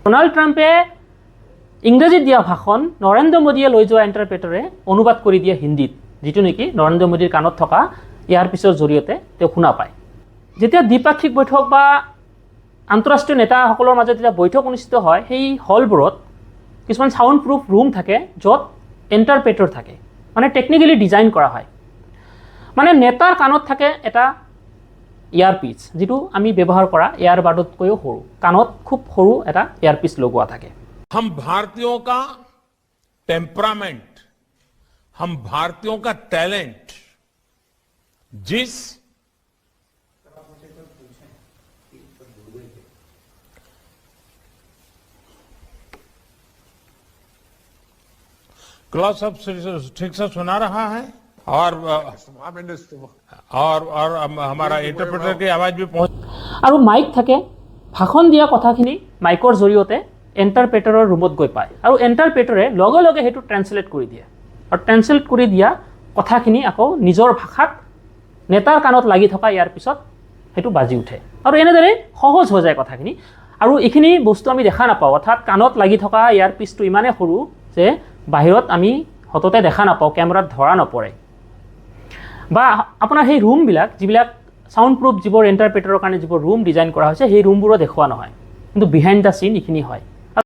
Donald ট্ৰাম্পে ইংৰাজীত দিয়া ভাষণ নৰেন্দ্ৰ মোদীয়ে লৈ যোৱা ইণ্টাৰপ্ৰেটৰে অনুবাদ কৰি দিয়ে হিন্দীত, যিটো নেকি নৰেন্দ্ৰ মোদীৰ কাণত থকা ইয়াৰপিছৰ জৰিয়তে তেওঁ শুনা পায়। যেতিয়া দ্বিপাক্ষিক বৈঠক বা আন্তঃৰাষ্ট্ৰীয় নেতাসকলৰ মাজত যেতিয়া বৈঠক অনুষ্ঠিত হয়, সেই হলবোৰত কিছুমান ছাউণ্ড প্ৰুফ ৰুম থাকে য'ত ইণ্টাৰপ্ৰেটৰ থাকে, মানে টেকনিকেলি ডিজাইন কৰা হয়। মানে নেতাৰ কাণত থাকে এটা ইয়াৰপিছ, যিটো আমি ব্যৱহাৰ কৰা এয়াৰবাডতকৈও সৰু, কাণত খুব সৰু এটা ইয়াৰপিছ লগোৱা থাকে। हम भारतीयों का टेम्परामेंट, हम भारतीयों का टैलेंट जिस क्लास सब ठीक से सुना रहा है और हमारा इंटरप्रेटर की आवाज भी पहुंच। আৰু মাইক থাকে, ভাষণ দিয়া কথাখিনি মাইকৰ জৰিয়তে এণ্টাৰপ্ৰেটৰৰ ৰুমত গৈ পায় আৰু এণ্টাৰপ্ৰেটৰে লগে লগে সেইটো ট্ৰেন্সলেট কৰি দিয়ে আৰু ট্ৰেন্সলেট কৰি দিয়া কথাখিনি আকৌ নিজৰ ভাষাত নেতাৰ কাণত লাগি থকা ইয়াৰ পিছত সেইটো বাজি উঠে আৰু এনেদৰে সহজ হৈ যায় কথাখিনি। আৰু এইখিনি বস্তু আমি দেখা নাপাওঁ, অৰ্থাৎ কাণত লাগি থকা ইয়াৰ পিছটো ইমানেই সৰু যে বাহিৰত আমি সততে দেখা নাপাওঁ, কেমেৰাত ধৰা নপৰে। বা আপোনাৰ সেই ৰুমবিলাক যিবিলাক ছাউণ্ড প্ৰুফ যিবোৰ এণ্টাৰপ্ৰেটৰৰ কাৰণে যিবোৰ ৰুম ডিজাইন কৰা হৈছে, সেই ৰুমবোৰো দেখুওৱা নহয়, কিন্তু বিহাইণ্ড দ্য চিন এইখিনি হয়।